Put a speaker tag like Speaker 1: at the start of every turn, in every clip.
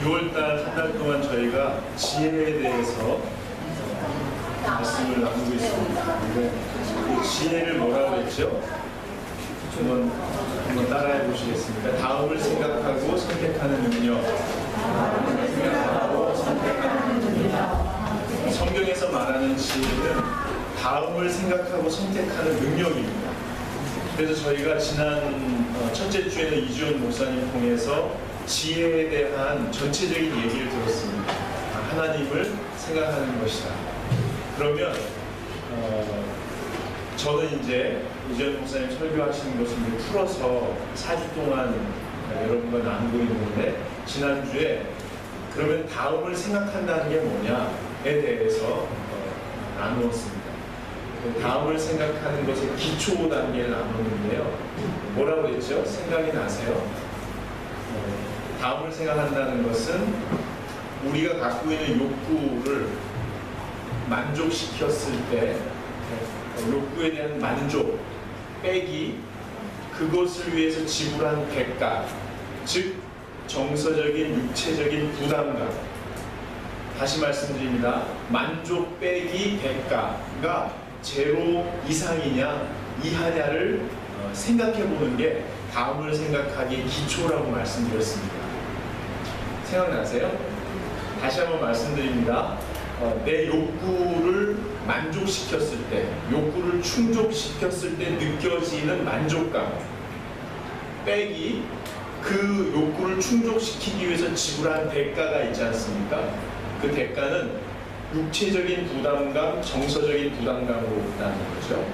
Speaker 1: 6월달 한 달 동안 저희가 지혜에 대해서 말씀을 나누고 있습니다. 근데 그 지혜를 뭐라고 했죠? 한번 따라해 보시겠습니까? 다음을 생각하고 선택하는 능력. 성경에서 말하는 지혜는 다음을 생각하고 선택하는 능력입니다. 그래서 저희가 지난 첫째 주에는 이주연 목사님 통해서 지혜에 대한 전체적인 얘기를 들었습니다. 하나님을 생각하는 것이다. 그러면 저는 이제 이주연 목사님 설교하시는 것을 이제 풀어서 4주 동안 여러분과 나누고 있는데, 지난주에 그러면 다음을 생각한다는 게 뭐냐에 대해서 나누었습니다. 다음을 생각하는 것의 기초 단계를 나누는데요. 뭐라고 했죠? 생각이 나세요? 다음을 생각한다는 것은 우리가 갖고 있는 욕구를 만족시켰을 때, 욕구에 대한 만족 빼기 그것을 위해서 지불한 대가, 즉 정서적인 육체적인 부담감. 다시 말씀드립니다. 만족 빼기 대가가 제로 이상이냐 이하냐를 생각해 보는 게 다음을 생각하기의 기초라고 말씀드렸습니다. 생각나세요? 다시 한번 말씀드립니다. 내 욕구를 만족시켰을 때, 욕구를 충족시켰을 때 느껴지는 만족감 빼기 그 욕구를 충족시키기 위해서 지불한 대가가 있지 않습니까? 그 대가는 육체적인 부담감, 정서적인 부담감으로 있다는 거죠.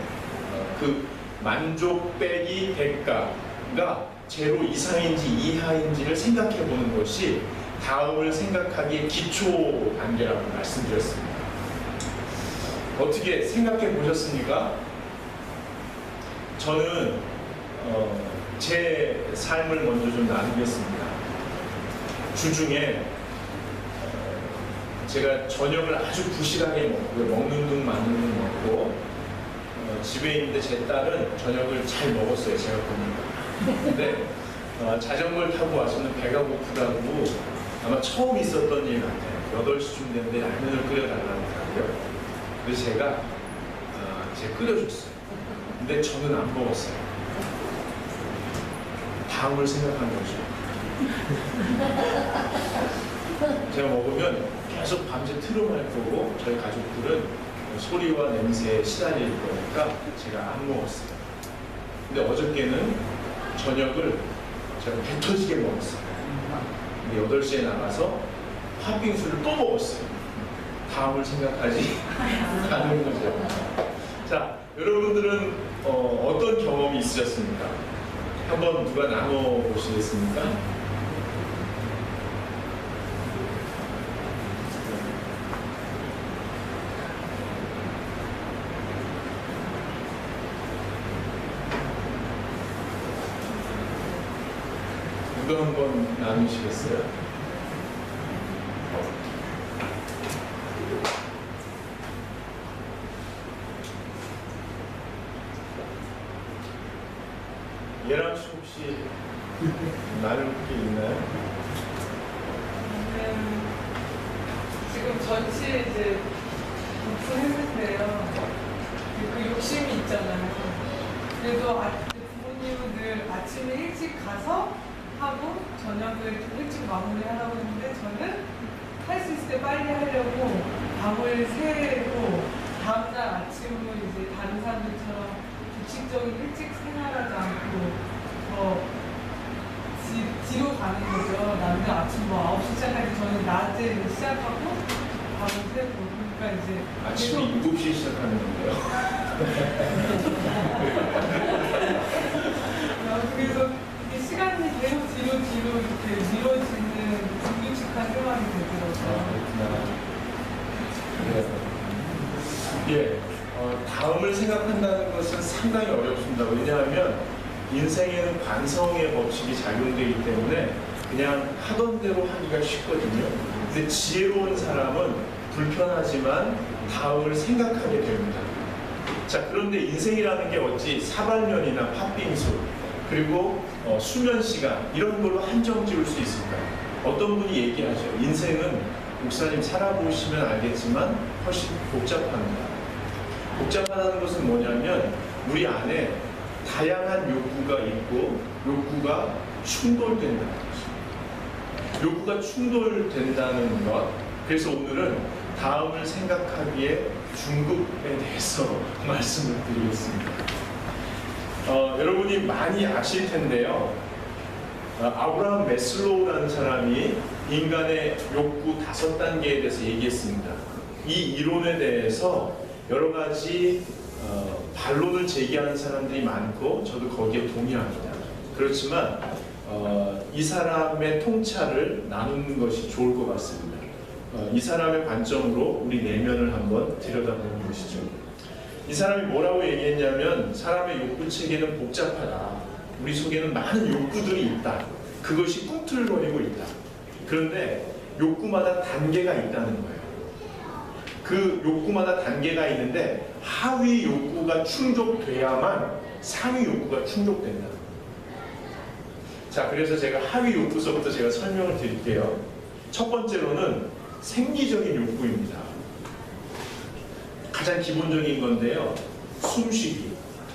Speaker 1: 그 만족 빼기 대가가 제로 이상인지 이하인지를 생각해 보는 것이 다음을 생각하기의 기초 단계라고 말씀드렸습니다. 어떻게 생각해 보셨습니까? 저는 제 삶을 먼저 좀 나누겠습니다. 주중에 제가 저녁을 아주 부실하게 먹고요. 먹는 둥 마는 둥 먹고 집에 있는데 제 딸은 저녁을 잘 먹었어요. 제가 보니까. 근데 자전거를 타고 와서는 배가 고프다고 아마 처음 있었던 일 같아요. 8시쯤 됐는데 라면을 끓여달라고 하더라고요. 그래서 제가 끓여줬어요. 근데 저는 안 먹었어요. 다음을 생각한 거죠. 제가 먹으면 계속 밤새 트름할 거고 저희 가족들은 소리와 냄새에 시달릴 거니까 제가 안 먹었어요. 근데 어저께는 저녁을 제가 배 터지게 먹었어요. 근데 8시에 나가서 팥빙수를 또 먹었어요. 다음을 생각하지 않는 거죠. 자, 여러분들은 어떤 경험이 있으셨습니까? 한번 누가 나눠보시겠습니까? 누가 한번 나누시겠어요? 예람 씨 혹시 나눌 게 있나요?
Speaker 2: 지금 전시에 이제 오픈했는데요. 그 욕심이 있잖아요. 그래도 부모님은 늘 아침에 일찍 가서 하고 저녁을 좀 일찍 마무리하라고 했는데, 저는 할 수 있을 때 빨리 하려고 밤을 새고 다음날 아침은 이제 다른 사람들처럼 규칙적인 일찍 생활하지 않고 뒤로 가는 거죠. 나는 아침 9시 시작하기 전에 낮에 시작하고 밤을 새고, 그러니까 이제
Speaker 1: 아침이 7시에 시작하는 건데요.
Speaker 2: 그래서 이게 시간이 계속 뒤로 이렇게 미뤄지는 불규칙한 생활이 되더라고요.
Speaker 1: 예, 다음을 생각한다는 것은 상당히 어렵습니다. 왜냐하면 인생에는 관성의 법칙이 작용되기 때문에 그냥 하던 대로 하기가 쉽거든요. 근데 지혜로운 사람은 불편하지만 다음을 생각하게 됩니다. 자, 그런데 인생이라는 게 어찌 사발면이나 팥빙수 그리고 수면 시간 이런 걸로 한정 지을 수 있을까요? 어떤 분이 얘기하죠. 인생은 목사님 살아보시면 알겠지만 훨씬 복잡합니다. 복잡하다는 것은 뭐냐면 우리 안에 다양한 욕구가 있고 욕구가 충돌된다는 것입니다. 욕구가 충돌된다는 것. 그래서 오늘은 다음을 생각하기에 중급에 대해서 말씀을 드리겠습니다. 여러분이 많이 아실 텐데요. 아브라함 매슬로우라는 사람이 인간의 욕구 5단계에 대해서 얘기했습니다. 이 이론에 대해서 여러 가지 반론을 제기하는 사람들이 많고 저도 거기에 동의합니다. 그렇지만 이 사람의 통찰을 나누는 것이 좋을 것 같습니다. 이 사람의 관점으로 우리 내면을 한번 들여다보는 것이죠. 이 사람이 뭐라고 얘기했냐면 사람의 욕구 체계는 복잡하다. 우리 속에는 많은 욕구들이 있다. 그것이 꿈틀거리고 있다. 그런데 욕구마다 단계가 있다는 거예요. 그 욕구마다 단계가 있는데 하위 욕구가 충족돼야만 상위 욕구가 충족된다. 자, 그래서 제가 하위 욕구서부터 제가 설명을 드릴게요. 첫 번째로는 생리적인 욕구입니다. 가장 기본적인 건데요. 숨쉬기,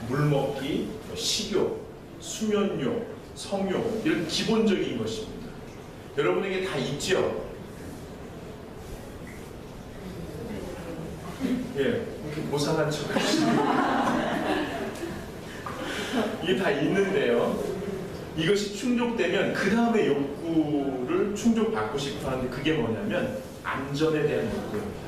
Speaker 1: 물먹기, 식욕, 수면욕, 성욕 이런 기본적인 것입니다. 여러분에게 다 있죠? 예, 이렇게 모상한 척 하시고 이게 다 있는데요. 이것이 충족되면 그 다음에 욕구를 충족받고 싶어 하는데 그게 뭐냐면 안전에 대한 욕구입니다.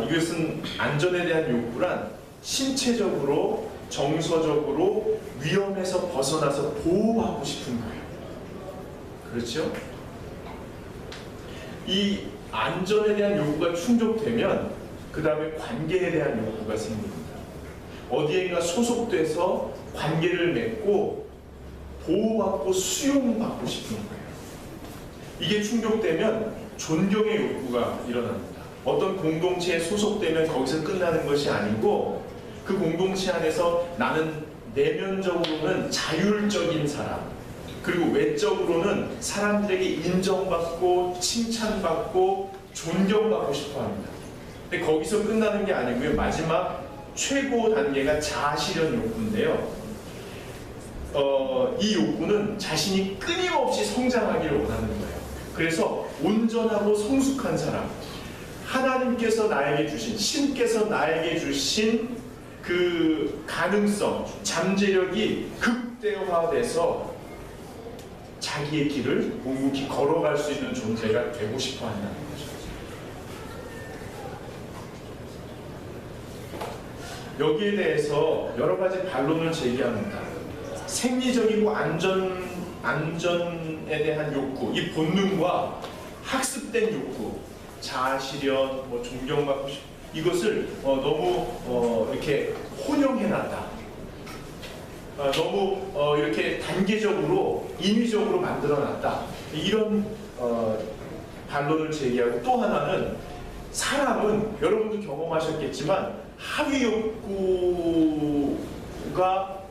Speaker 1: 이것은 안전에 대한 욕구란 신체적으로 정서적으로 위험에서 벗어나서 보호하고 싶은 거예요. 그렇죠? 이 안전에 대한 욕구가 충족되면 그 다음에 관계에 대한 욕구가 생깁니다. 어디엔가 소속돼서 관계를 맺고 보호받고 수용받고 싶은 거예요. 이게 충족되면 존경의 욕구가 일어납니다. 어떤 공동체에 소속되면 거기서 끝나는 것이 아니고 그 공동체 안에서 나는 내면적으로는 자율적인 사람, 그리고 외적으로는 사람들에게 인정받고 칭찬받고 존경받고 싶어 합니다. 근데 거기서 끝나는 게 아니고요. 마지막 최고 단계가 자아실현 욕구인데요. 이 욕구는 자신이 끊임없이 성장하기를 원하는 거예요. 그래서 온전하고 성숙한 사람, 하나님께서 나에게 주신, 신께서 나에게 주신 그 가능성, 잠재력이 극대화돼서 자기의 길을 묵묵히 걸어갈 수 있는 존재가 되고 싶어 한다는 거죠. 여기에 대해서 여러 가지 반론을 제기합니다. 생리적이고 안전에 대한 욕구, 이 본능과 학습된 욕구, 자아실현, 존경받고 싶고 이것을 너무 이렇게 혼용해놨다. 너무 이렇게 단계적으로 인위적으로 만들어놨다. 이런 반론을 제기하고 또 하나는 사람은 여러분도 경험하셨겠지만 하위 욕구가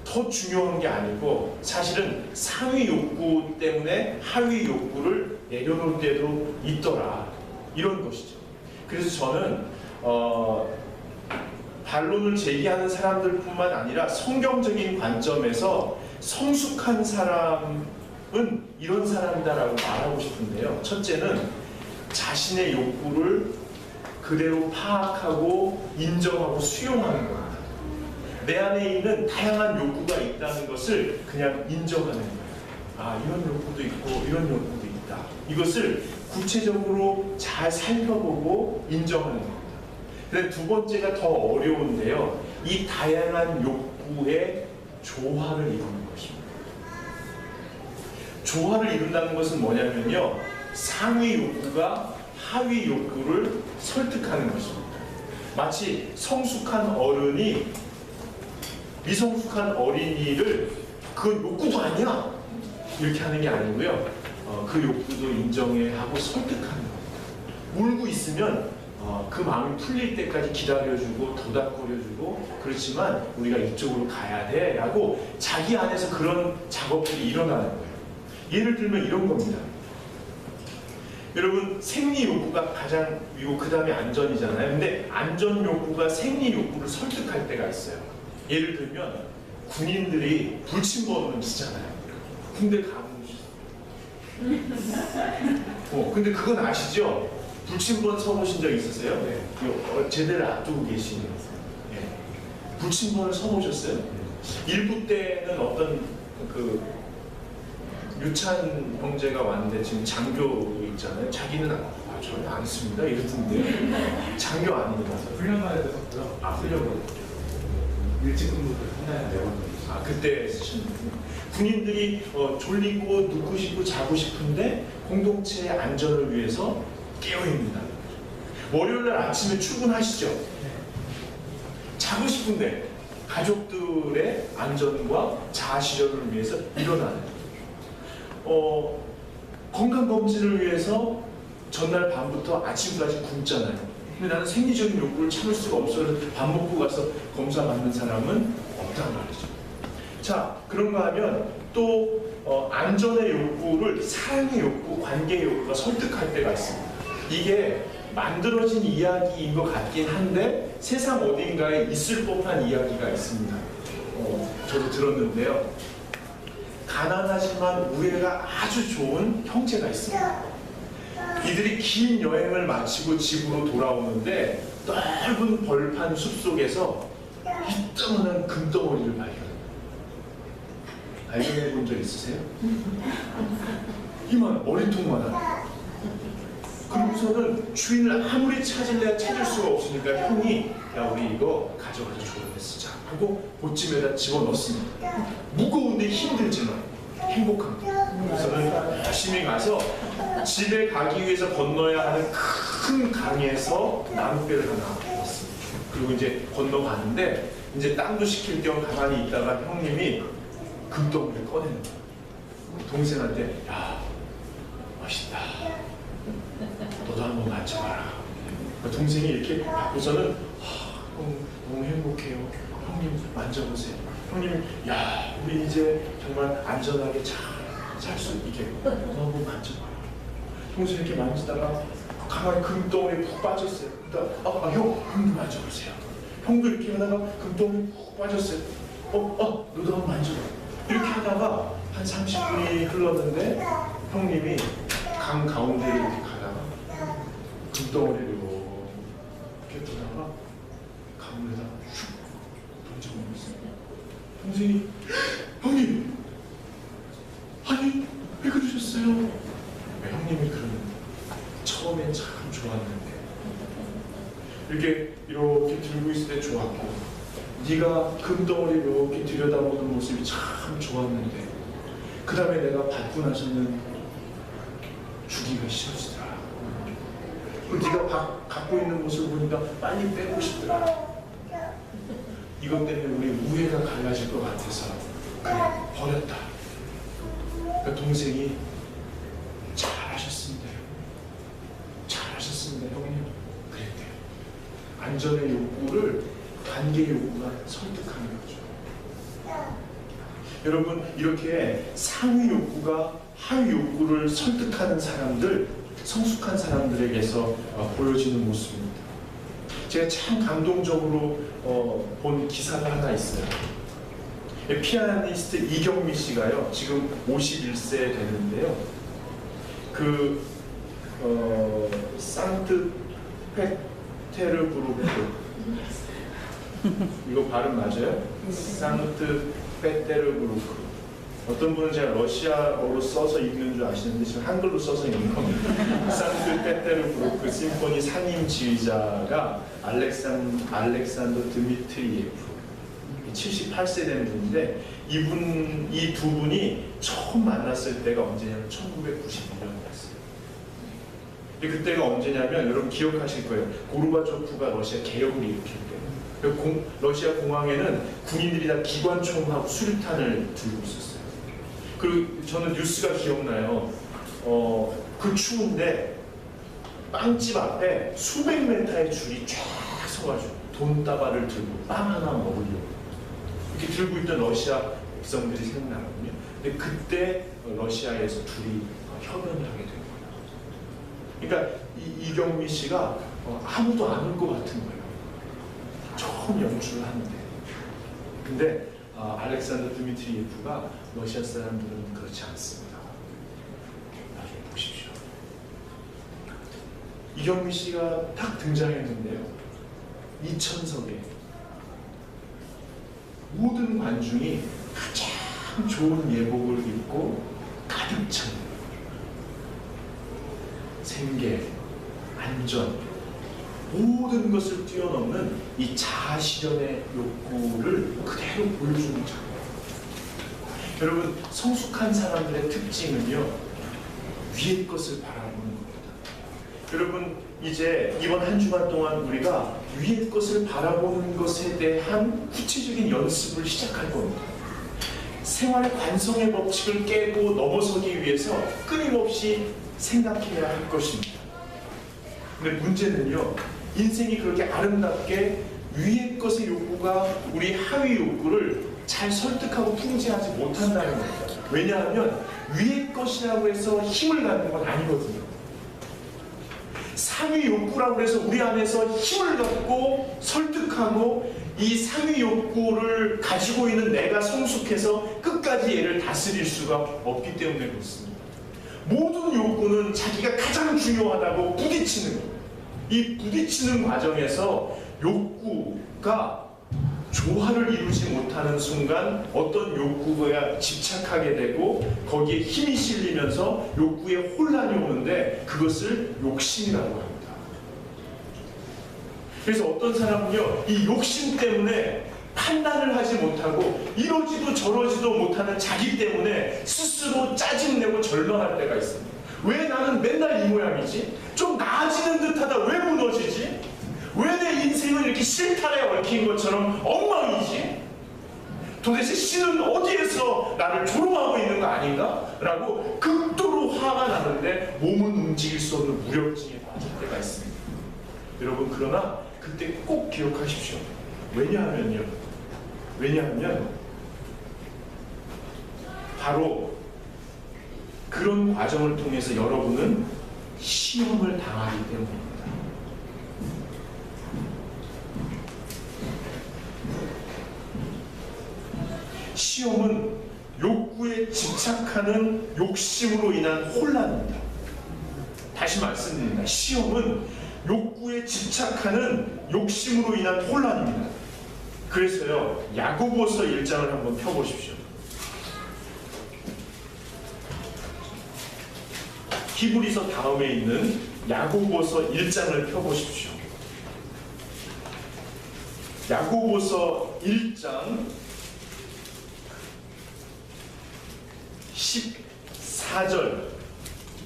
Speaker 1: 더 중요한 게 아니고 사실은 상위 욕구 때문에 하위 욕구를 내려놓을 때도 있더라. 이런 것이죠. 그래서 저는 반론을 제기하는 사람들뿐만 아니라 성경적인 관점에서 성숙한 사람은 이런 사람이다라고 말하고 싶은데요. 첫째는 자신의 욕구를 그대로 파악하고 인정하고 수용하는 겁니다. 내 안에 있는 다양한 욕구가 있다는 것을 그냥 인정하는 거예요. 이런 욕구도 있고 이런 욕구도 있다. 이것을 구체적으로 잘 살펴보고 인정하는 겁니다. 그런데 두 번째가 더 어려운데요. 이 다양한 욕구의 조화를 이루는 것입니다. 조화를 이룬다는 것은 뭐냐면요. 상위 욕구가 하위 욕구를 설득하는 것입니다. 마치 성숙한 어른이 미성숙한 어린이를 그건 욕구가 아니야 이렇게 하는 게 아니고요. 그 욕구도 인정하고 설득하는 겁니다. 울고 있으면 그 마음이 풀릴 때까지 기다려주고 도닥거려주고 그렇지만 우리가 이쪽으로 가야 돼 라고 자기 안에서 그런 작업들이 일어나는 거예요. 예를 들면 이런 겁니다. 여러분, 생리 욕구가 가장 위고 그 다음에 안전이잖아요. 근데 안전 욕구가 생리 욕구를 설득할 때가 있어요. 예를 들면 군인들이 불침번호를 쓰잖아요. 군대 가보시죠. 근데 그건 아시죠? 불침번 써보신 적 있으세요? 네. 제대로 앞두고 계시는. 예. 불침번을 써보셨어요? 일부 때는 어떤 그 유찬 형제가 왔는데 지금 장교 있잖아요. 자기는 전혀 안 씁니다. 이랬는데 장교 아닙니다.
Speaker 3: 훈련만 해도 썼고요.
Speaker 1: 훈련을
Speaker 3: 일찍 근무를 하나에 내원.
Speaker 1: 그때 쓰시는 군인들이 졸리고 눕고 싶고 자고 싶은데 공동체의 안전을 위해서 깨어있는다. 월요일날 아침에 출근하시죠. 자고 싶은데 가족들의 안전과 자아 실현을 위해서 일어나는. 건강검진을 위해서 전날 밤부터 아침까지 굶잖아요. 근데 나는 생리적인 욕구를 참을 수가 없어서 밥 먹고 가서 검사 받는 사람은 없단 말이죠. 자, 그런가 하면 또 안전의 욕구를 사랑의 욕구, 관계의 욕구가 설득할 때가 있습니다. 이게 만들어진 이야기인 것 같긴 한데 세상 어딘가에 있을 법한 이야기가 있습니다. 저도 들었는데요. 가난하지만 우애가 아주 좋은 형제가 있습니다. 이들이 긴 여행을 마치고 집으로 돌아오는데 넓은 벌판 숲속에서 이따만한 금덩어리를 발견해 본 적 있으세요? 이만 머리통만한. 그러고서는 주인을 아무리 찾을래야 찾을 수가 없으니까 형이 야 우리 이거 가져가서 조용히 쓰자 하고 보찜에다 집어넣습니다. 무거운데 힘들지만 행복합니다. 그래서는 열심히 가서 집에 가기 위해서 건너야 하는 큰 강에서 나무배를 하나 넣습니다. 그리고 이제 건너가는데 이제 땀도 식힐 겸 가만히 있다가 형님이 금덩이를 꺼내는 거예요. 동생한테 야 멋있다. 너도 한번 만져봐라. 동생이 이렇게 받고서는 너무 행복해요. 형님 만져보세요. 형님이 야 우리 이제 정말 안전하게 잘 살 수 있게 너 한번 만져봐라. 동생이 이렇게 만지다가 가만히 금덩이에 푹 빠졌어요. 그러니까 형도 만져보세요. 형도 이렇게 하다가 금덩이에 푹 빠졌어요. 너도 한번 만져봐. 이렇게 하다가 한 30분이 흘렀는데 형님이 강 가운데로 이렇게 가다가 금덩어리를 이렇게 두다가 강물에다가 슉 던져버렸어요. 동생이 형님 아니 왜 그러셨어요? 형님이 그러는 처음엔 참 좋았는데 이렇게 들고 있을 때 좋았고 네가 금덩어리를 이렇게 들여다보는 모습이 참 좋았는데 그 다음에 내가 받고 나서는 주기가 싫어지더라. 네가 갖고 있는 모습을 보니까 빨리 빼고 싶더라. 이것 때문에 우리 우애가 갈라질 것 같아서 그래 버렸다. 그 동생이 잘하셨습니다. 잘하셨습니다 형님. 그랬대요. 안전의 욕구를 관계의 욕구가 설득하는 거죠. 여러분 이렇게 상위 욕구가 하위 욕구를 설득하는 사람들, 성숙한 사람들에게서 보여지는 모습입니다. 제가 참 감동적으로 본 기사가 하나 있어요. 피아니스트 이경미 씨가요 지금 51세 되는데요. 상트페테르부르크 이거 발음 맞아요? 상트페테르부르크. 어떤 분은 제가 러시아어로 써서 읽는 줄 아시는데 지금 한글로 써서 읽는 겁니다. 상트페테르부르크 심포니 상임 지휘자가 알렉산더 드미트리예프 78세 된 분인데 이 두 분이 처음 만났을 때가 언제냐면 1991년이었어요. 그때가 언제냐면 여러분 기억하실 거예요. 고르바초프가 러시아 개혁을 일으킬 때예요. 러시아 공항에는 군인들이 다 기관총하고 수류탄을 들고 있었어요. 그리고 저는 뉴스가 기억나요. 그 추운데 빵집 앞에 수백 메타의 줄이 쫙 서가지고 돈다발을 들고 빵 하나 먹으려고 이렇게 들고 있던 러시아 백성들이 생각나거든요. 근데 그때 러시아에서 둘이 협연을 하게 된 거예요. 그러니까 이경미 씨가 아무도 안 올 것 같은 거예요. 처음 연주를 하는데. 근데 알렉산더 드미트리예프가 러시아 사람들은 그렇지 않습니다. 나중에 보십시오. 이경미 씨가 딱 등장했는데요. 2천석에 모든 관중이 가장 좋은 예복을 입고 가득 찬 생계, 안전, 모든 것을 뛰어넘는 이 자아실현의 욕구를 그대로 보여주는 작품. 여러분, 성숙한 사람들의 특징은요, 위의 것을 바라보는 겁니다. 여러분, 이제 이번 한 주간 동안 우리가 위의 것을 바라보는 것에 대한 구체적인 연습을 시작할 겁니다. 생활의 관성의 법칙을 깨고 넘어서기 위해서 끊임없이 생각해야 할 것입니다. 근데 문제는요, 인생이 그렇게 아름답게 위의 것의 욕구가 우리 하위 욕구를 잘 설득하고 통제하지 못한다는 겁니다. 왜냐하면 위의 것이라고 해서 힘을 갖는 건 아니거든요. 상위 욕구라고 해서 우리 안에서 힘을 갖고 설득하고 이 상위 욕구를 가지고 있는 내가 성숙해서 끝까지 얘를 다스릴 수가 없기 때문에 그렇습니다. 모든 욕구는 자기가 가장 중요하다고 부딪히는 거예요. 이 부딪히는 과정에서 욕구가 조화를 이루지 못하는 순간 어떤 욕구가 집착하게 되고 거기에 힘이 실리면서 욕구에 혼란이 오는데 그것을 욕심이라고 합니다. 그래서 어떤 사람은요, 이 욕심 때문에 판단을 하지 못하고 이러지도 저러지도 못하는 자기 때문에 스스로 짜증내고 절망할 때가 있습니다. 왜 나는 맨날 이 모양이지? 좀 나아지는 듯하다 왜 무너지지? 왜 내 인생은 이렇게 실타래 얽힌 것처럼 엉망이지? 도대체 신은 어디에서 나를 조롱하고 있는 거 아닌가? 라고 극도로 화가 나는데 몸은 움직일 수 없는 무력증에 빠질 때가 있습니다. 여러분, 그러나 그때 꼭 기억하십시오. 왜냐하면 바로 그런 과정을 통해서 여러분은 시험을 당하기 때문입니다. 시험은 욕구에 집착하는 욕심으로 인한 혼란입니다. 다시 말씀드립니다. 시험은 욕구에 집착하는 욕심으로 인한 혼란입니다. 그래서요, 야고보서 1장을 한번 펴보십시오. 히브리서 다음에 있는 야고보서 1장을 펴보십시오. 야고보서 1장 14절,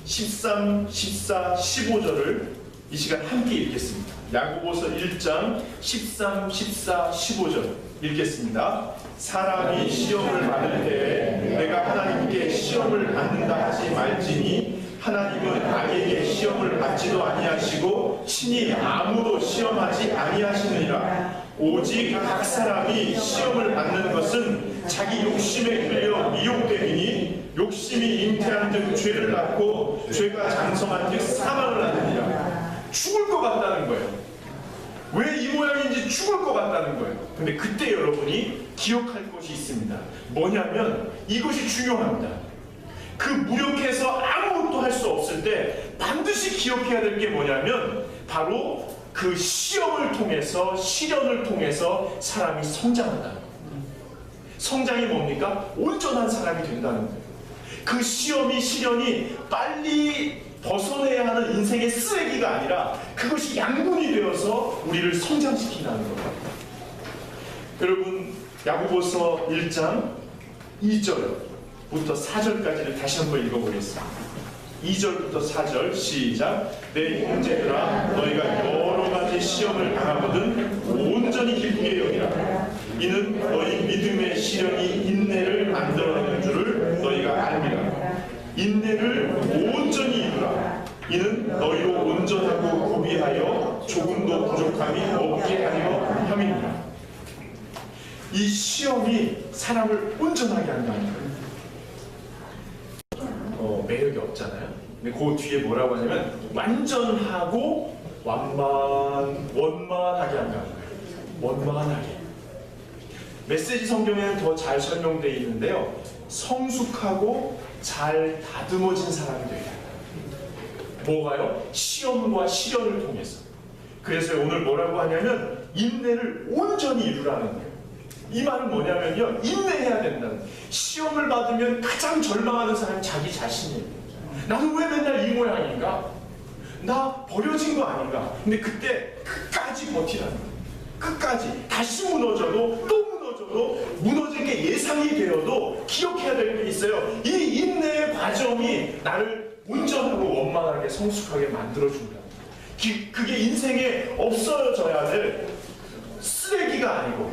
Speaker 1: 13, 14, 15절을 이 시간 함께 읽겠습니다. 야고보서 1장 13, 14, 15절 읽겠습니다. 사람이 시험을 받을 때에 내가 하나님께 시험을 받는다 하지 말지니 하나님은 악에게 시험을 받지도 아니하시고 친히 아무도 시험하지 아니하시느니라. 오직 각 사람이 시험을 받는 것은 자기 욕심에 끌려 미혹됨이니 욕심이 잉태한 즉 죄를 낳고 죄가 장성한 즉 사망을 낳느니라. 죽을 것 같다는 거예요. 왜 이 모양인지 죽을 것 같다는 거예요. 근데 그때 여러분이 기억할 것이 있습니다. 뭐냐면 이것이 중요합니다. 그 무력해서 아무것도 할 수 없을 때 반드시 기억해야 될 게 뭐냐면 바로 그 시험을 통해서, 시련을 통해서 사람이 성장한다는 거예요. 성장이 뭡니까? 온전한 사람이 된다는 거예요. 그 시험이, 시련이 빨리 벗어내야 하는 인생의 쓰레기가 아니라 그것이 양분이 되어서 우리를 성장시킨다는 거예요. 여러분, 야고보서 1장 2절부터 4절까지를 다시 한번 읽어보겠습니다. 2절부터 4절 시작. 내 형제들아, 너희가 여러 가지 시험을 당하거든 온전히 기쁘게 여기라. 이는 너희 믿음의 시련이 인내를 만들어내는 줄을 너희가 알미라. 인내를 온전히 이루라. 이는 너희로 온전하고 고비하여 조금도 부족함이 없게 하려 함이니라. 이 시험이 사람을 온전하게 한다는 거예요. 매력이 없잖아요. 근데 그 뒤에 뭐라고 하냐면 완전하고 원만하게 한다는 거예요. 원만하게. 메시지 성경에는 더 잘 설명되어 있는데요. 성숙하고 잘 다듬어진 사람이 되어야 된다. 뭐가요? 시험과 시련을 통해서. 그래서 오늘 뭐라고 하냐면 인내를 온전히 이루라는 거예요. 이 말은 뭐냐면요, 인내해야 된다는 거예요. 시험을 받으면 가장 절망하는 사람이 자기 자신이에요. 나는 왜 맨날 이 모양인가? 나 버려진 거 아닌가? 근데 그때 끝까지 버티라는 거예요. 끝까지. 다시 무너져도 또 무너져도 무너질 게 예상이 되어도 기억해야 될 게 있어요. 이 인내의 과정이 나를 온전하고 원만하게 성숙하게 만들어준다. 그게 인생에 없어져야 될 쓰레기가 아니고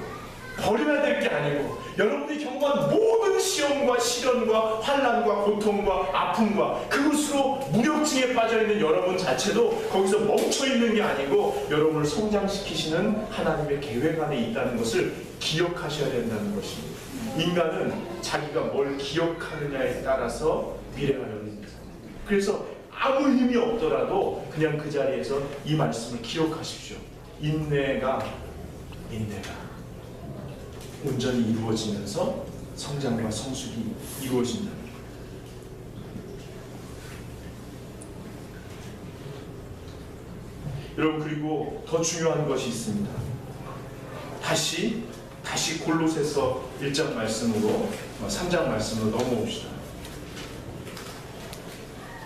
Speaker 1: 버려야 될 게 아니고 여러분이 경험한 모든 시험과 시련과 환난과 고통과 아픔과 그것으로 무력증에 빠져있는 여러분 자체도 거기서 멈춰있는 게 아니고 여러분을 성장시키시는 하나님의 계획 안에 있다는 것을 기억하셔야 된다는 것입니다. 인간은 자기가 뭘 기억하느냐에 따라서 미래가 열립니다. 그래서 아무 힘이 없더라도 그냥 그 자리에서 이 말씀을 기억하십시오. 인내가 온전히 이루어지면서 성장과 성숙이 이루어진다는 거예요. 여러분, 그리고 더 중요한 것이 있습니다. 다시 골로새서 1장 말씀으로 3장 말씀으로 넘어옵시다.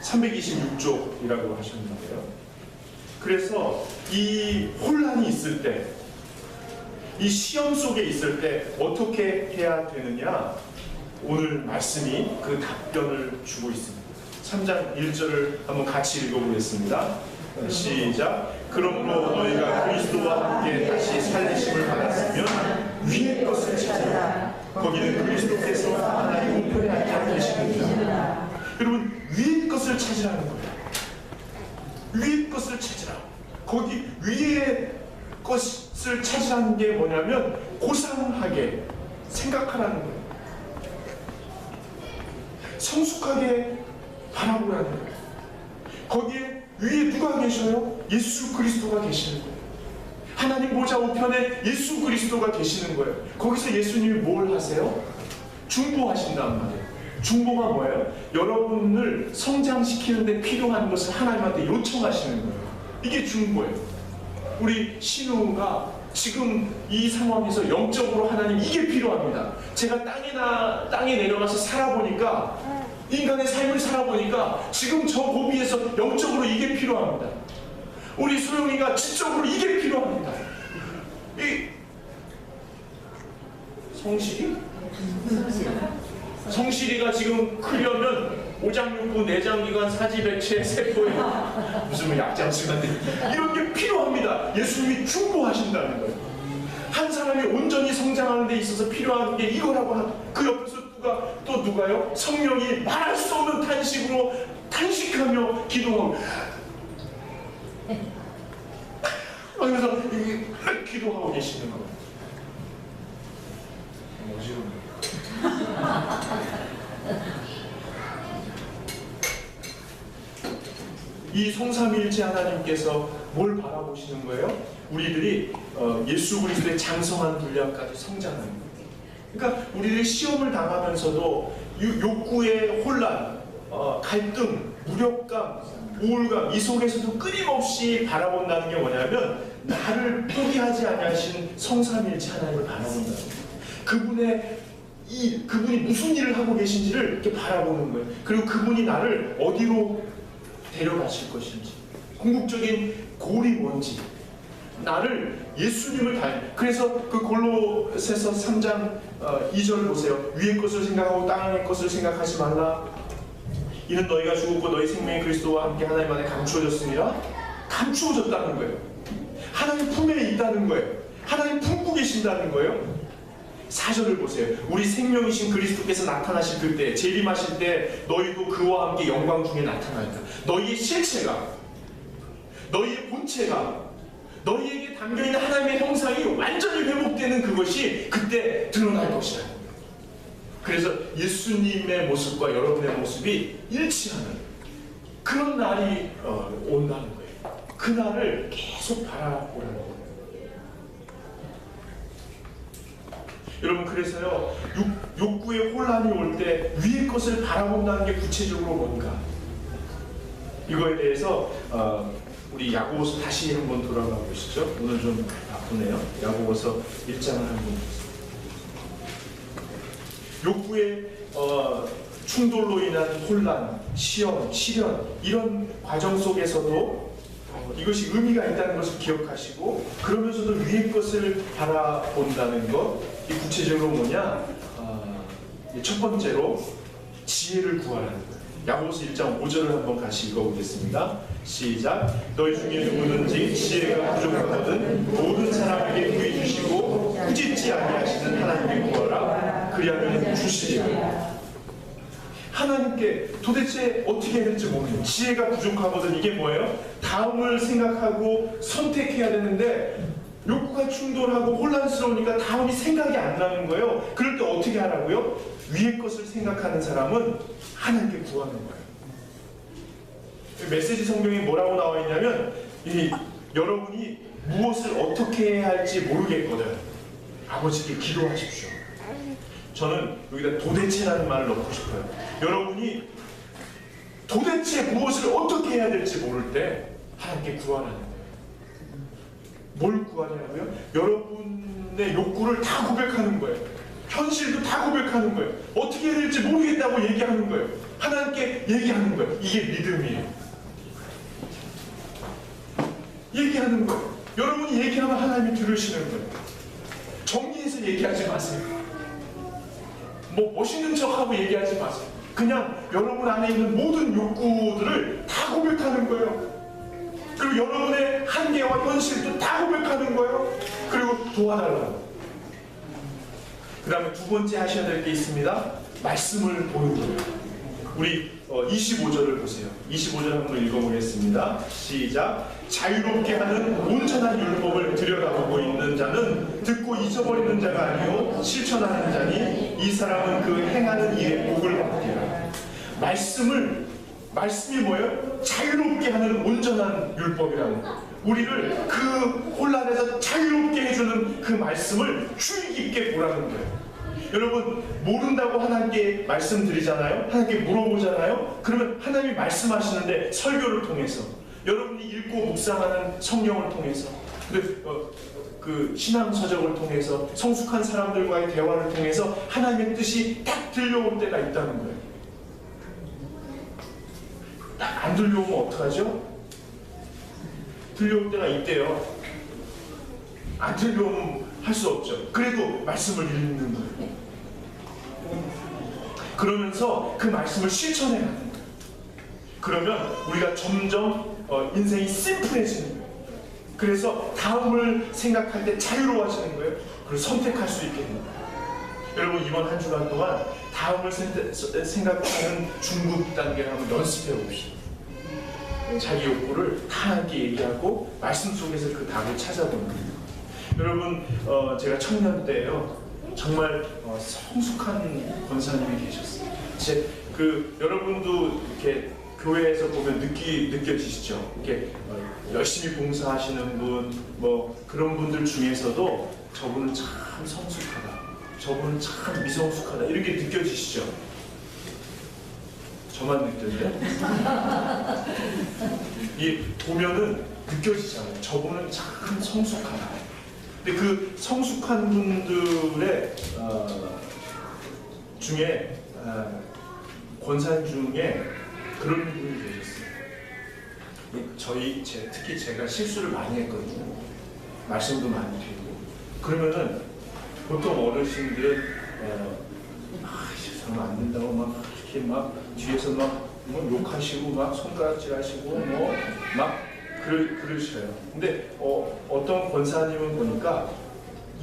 Speaker 1: 326쪽이라고 하셨는데요. 그래서 이 혼란이 있을 때, 이 시험 속에 있을 때 어떻게 해야 되느냐, 오늘 말씀이 그 답변을 주고 있습니다. 3장 1절을 한번 같이 읽어보겠습니다. 시작. 그러므로 너희가 그리스도와 함께 다시 살리심을 받았으면 위의 것을 찾으라. 거기는 그리스도께서 하나님 우편에 앉아 계시느니라. 여러분, 위의 것을 찾으라는 거예요. 위의 것을 찾으라. 거기 위의 것을 찾으라는 게 뭐냐면 고상하게 생각하라는 거예요. 성숙하게 바라보라는 거예요. 거기에 위에 누가 계셔요? 예수 그리스도가 계시는 거예요. 하나님 보좌 우편에 예수 그리스도가 계시는 거예요. 거기서 예수님이 뭘 하세요? 중보하신단 말이에요. 중보가 뭐예요? 여러분을 성장시키는 데 필요한 것을 하나님한테 요청하시는 거예요. 이게 중보예요. 우리 신우가 지금 이 상황에서 영적으로 하나님 이게 필요합니다. 제가 땅에 내려가서 살아보니까, 인간의 삶을 살아보니까 지금 저 고비에서 영적으로 이게 필요합니다. 우리 소영이가 지적으로 이게 필요합니다. 이 성실이가 지금 크려면 오장육부, 내장기관, 사지백체, 세포에 무슨 약장수간데 이런 게 필요합니다. 예수님이 중보하신다는 거예요. 한 사람이 온전히 성장하는 데 있어서 필요한 게 이거라고 그 옆에서 누가요? 성령이 말할 수 없는 탄식으로 탄식하며 기도하고 그래서 기도하고 계시는 거예요. 어지럽네요. 이 성삼위일체 하나님께서 뭘 바라보시는 거예요? 우리들이 예수 그리스도의 장성한 분량까지 성장하는 거예요. 그러니까 우리들이 시험을 당하면서도 욕구의 혼란, 갈등, 무력감, 우울감 이 속에서도 끊임없이 바라본다는 게 뭐냐면 나를 포기하지 아니하신 성삼위일체 하나님을 바라본다는 거예요. 그분이 무슨 일을 하고 계신지를 이렇게 바라보는 거예요. 그리고 그분이 나를 어디로 데려가실 것인지, 궁극적인 골이 뭔지, 나를 예수님을 그래서 그 골로새서 3장 2절 보세요. 위의 것을 생각하고 땅의 것을 생각하지 말라. 이는 너희가 죽었고 너희 생명이 그리스도와 함께 하나님 안에 감추어졌습니다. 감추어졌다는 거예요. 하나님 품에 있다는 거예요. 하나님 품고 계신다는 거예요. 4절을 보세요. 우리 생명이신 그리스도께서 나타나실 그때, 재림하실 때 너희도 그와 함께 영광 중에 나타나리라. 너희의 실체가, 너희의 본체가, 너희에게 담겨있는 하나님의 형상이 완전히 회복되는 그것이 그때 드러날 것이다. 그래서 예수님의 모습과 여러분의 모습이 일치하는 그런 날이 온다는 거예요. 그 날을 계속 바라보라는 거예요. 여러분, 그래서요, 욕구의 혼란이 올 때 위의 것을 바라본다는 게 구체적으로 뭔가, 이거에 대해서 우리 야고보서 다시 한번 돌아가 보시죠. 오늘 좀 바쁘네요. 야고보서 1장을 한번 보세요. 욕구의 충돌로 인한 혼란, 시험, 시련, 이런 과정 속에서도 이것이 의미가 있다는 것을 기억하시고, 그러면서도 위의 것을 바라본다는 것, 이 구체적으로 뭐냐? 첫 번째로 지혜를 구하라는 거예요. 야고보서 1장 5절을 한번 같이 읽어보겠습니다. 시작. 너희 중에 누구든지 지혜가 부족하거든 모든 사람에게 구해 주시고 꾸짖지 아니하시는 하나님께 구하라. 그리하면 주시리라. 하나님께 도대체 어떻게 해야 될지 모르는, 지혜가 부족하거든, 이게 뭐예요? 다음을 생각하고 선택해야 되는데 욕구가 충돌하고 혼란스러우니까 다음이 생각이 안 나는 거예요. 그럴 때 어떻게 하라고요? 위의 것을 생각하는 사람은 하나님께 구하는 거예요. 메시지 성경에 뭐라고 나와 있냐면, 여러분이 무엇을 어떻게 해야 할지 모르겠거든, 아버지께 기도하십시오. 저는 여기다 도대체라는 말을 넣고 싶어요. 여러분이 도대체 무엇을 어떻게 해야 될지 모를 때 하나님께 구하라는 거예요. 뭘 구하냐고요? 여러분의 욕구를 다 고백하는 거예요. 현실도 다 고백하는 거예요. 어떻게 해야 될지 모르겠다고 얘기하는 거예요. 하나님께 얘기하는 거예요. 이게 믿음이에요. 얘기하는 거예요. 여러분이 얘기하면 하나님이 들으시는 거예요. 정리해서 얘기하지 마세요. 뭐 멋있는 척하고 얘기하지 마세요. 그냥 여러분 안에 있는 모든 욕구들을 다 고백하는 거예요. 그리고 여러분의 한계와 현실도 다 고백하는 거예요. 그리고 도와달라고. 그 다음에 두 번째 하셔야 될 게 있습니다. 말씀을 보는 거예요. 우리 25절을 보세요. 25절 한번 읽어보겠습니다. 시작. 자유롭게 하는 온전한 율법을 들여다보고 있는 자는 듣고 잊어버리는 자가 아니요 실천하는 자니 이 사람은 그 행하는 일에 복을 받리라. 말씀이 뭐예요? 자유롭게 하는 온전한 율법이라는 거예요. 우리를 그 혼란에서 자유롭게 해주는 그 말씀을 주의 깊게 보라는 거예요. 여러분, 모른다고 하나님께 말씀드리잖아요. 하나님께 물어보잖아요. 그러면 하나님이 말씀하시는데 설교를 통해서, 여러분이 읽고 묵상하는 성경을 통해서, 그 신앙서적을 통해서, 성숙한 사람들과의 대화를 통해서 하나님의 뜻이 딱 들려올 때가 있다는 거예요. 딱 안 들려오면 어떡하죠? 들려올 때가 있대요. 안 들려오면 할 수 없죠. 그래도 말씀을 읽는 거예요. 그러면서 그 말씀을 실천해야 하는 거예요. 그러면 우리가 점점 인생이 심플해지는 거예요. 그래서 다음을 생각할 때 자유로워지는 거예요. 그리고 선택할 수 있게 됩니다. 여러분, 이번 한 주간 동안 다음을 생각하는 중급 단계를 한번 연습해 봅시다. 자기 욕구를 다 함께 얘기하고 말씀 속에서 그 답을 찾아보는 거예요. 여러분, 제가 청년 때요, 정말 성숙한 권사님이 계셨어요. 여러분도 이렇게 교회에서 보면 느껴지시죠? 이렇게 열심히 봉사하시는 분, 뭐 그런 분들 중에서도 저분은 참 성숙하다, 저분은 참 미성숙하다, 이렇게 느껴지시죠? 저만 느껴져요? 보면은 느껴지잖아요. 저분은 참 성숙하다. 근데 그 성숙한 분들의 중에 권사님 중에 그런 분이 계셨어요. 특히 제가 실수를 많이 했거든요. 말씀도 많이 드리고. 그러면은 보통 어르신들은 실수하면 안 된다고 막 이렇게 막 뒤에서 막 욕하시고 막 손가락질하시고 그러셔요. 근데 어떤 권사님은 보니까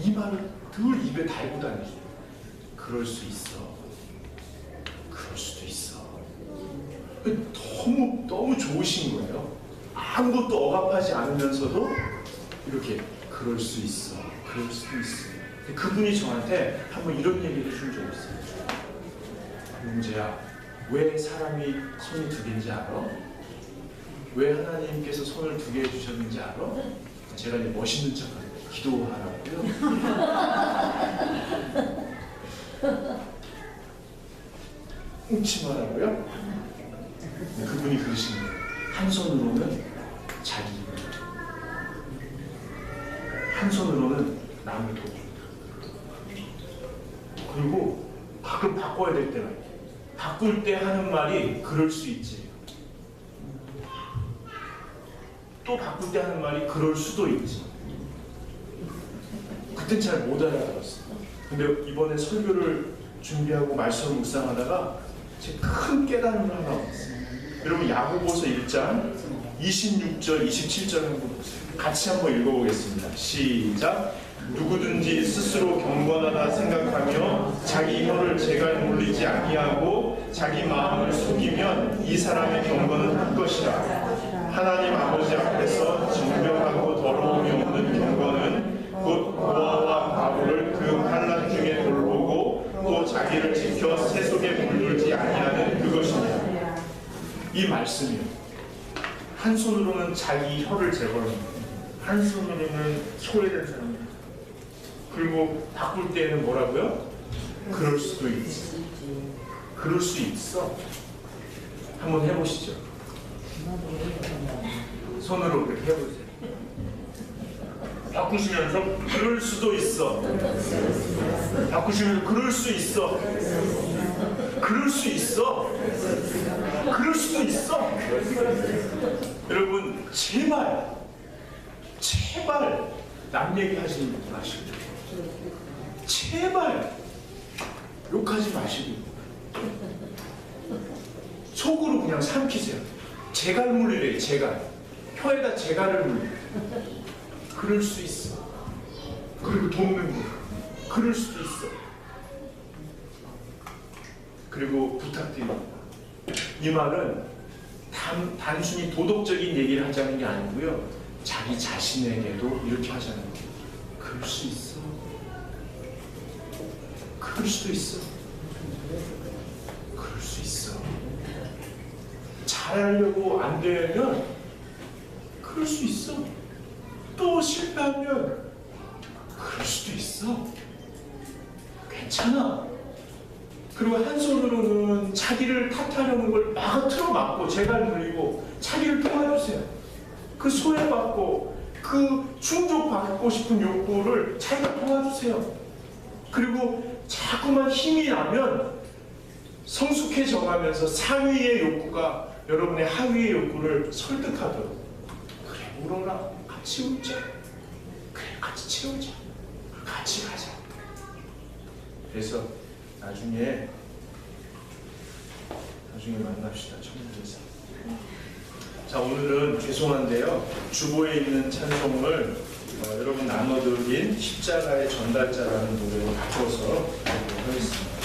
Speaker 1: 이 말을 늘 입에 달고 다니죠. 그럴 수 있어. 그럴 수도 있어. 너무 좋으신 거예요. 아무것도 억압하지 않으면서도 이렇게 그럴 수 있어. 그럴 수도 있어. 그분이 저한테 한번 이런 얘기를 해준 적이 있어요. 용재야, 왜 사람이 손이 두 개인지 알아? 왜 하나님께서 손을 두 개 해주셨는지 알아? 제가 이제 멋있는 척하는 기도하라고요. 웅치마라고요? 그분이 그러시는 거예요. 한 손으로는 자기, 한 손으로는 남을 돕고, 그리고 가끔 바꿔야 될 때가 있어요. 바꿀 때 하는 말이 그럴 수 있지. 또 바꿀 때 하는 말이 그럴 수도 있지. 그땐 잘 못 알아들었어. 근데 이번에 설교를 준비하고 말씀을 묵상하다가 제 큰 깨달음을 하나 얻었어요. 여러분 야고보서 1장 26절 27절 한번 보세요. 같이 한번 읽어보겠습니다. 시작. 누구든지 스스로 경건하다 생각하며 자기 혀를 제갈 물리지 아니하고 자기 마음을 속이면 이 사람의 경건은 한 것이라. 하나님 아버지 앞에서 정결하고 더러움이 없는 경건은 곧 노아와 바울을 그 환난 중에 돌보고 또 자기를 지켜 새 속에 물들지 아니하는 그것이니라. 이 말씀이요. 한 손으로는 자기 혀를 제거합니다. 한 손으로는 소외된 사람입니다. 그리고 바꿀 때는 뭐라고요? 그럴 수도 있지. 그럴 수 있어. 한번 해보시죠. 손으로 그렇게 해보세요. 바꾸시면서 그럴 수도 있어. 바꾸시면서 그럴 수 있어. 그럴 수 있어. 그럴 수도 있어. 여러분 제발 남 얘기하시는 거 마시고, 제발 욕하지 마시고 속으로 그냥 삼키세요. 제갈 물리래요. 제갈. 혀에다 제갈을 물려. 그럴 수 있어. 그리고 돕는 거. 그럴 수도 있어. 그리고 부탁드립니다. 이 말은 단순히 도덕적인 얘기를 하자는 게 아니고요. 자기 자신에게도 이렇게 하자는 거예요. 그럴 수 있어. 그럴 수도 있어. 그럴 수 있어. 잘하려고 안 되면 그럴 수 있어. 또 실패하면 그럴 수도 있어. 괜찮아. 그리고 한 손으로는 자기를 탓하려는 걸 막 틀어막고 제갈 물리고 자기를 도와주세요. 그 소외받고 그 충족받고 싶은 욕구를 자기가 도와주세요. 그리고 자꾸만 힘이 나면 성숙해져 가면서 상위의 욕구가 여러분의 하위의 욕구를 설득하도록, 그래 울어라, 같이 울자, 그래 같이 채우자, 같이 가자. 그래서 나중에 만납시다. 천국에서. 자, 오늘은 죄송한데요, 주보에 있는 찬송을 여러분 나눠드린 십자가의 전달자라는 노래로 바꿔서 하겠습니다.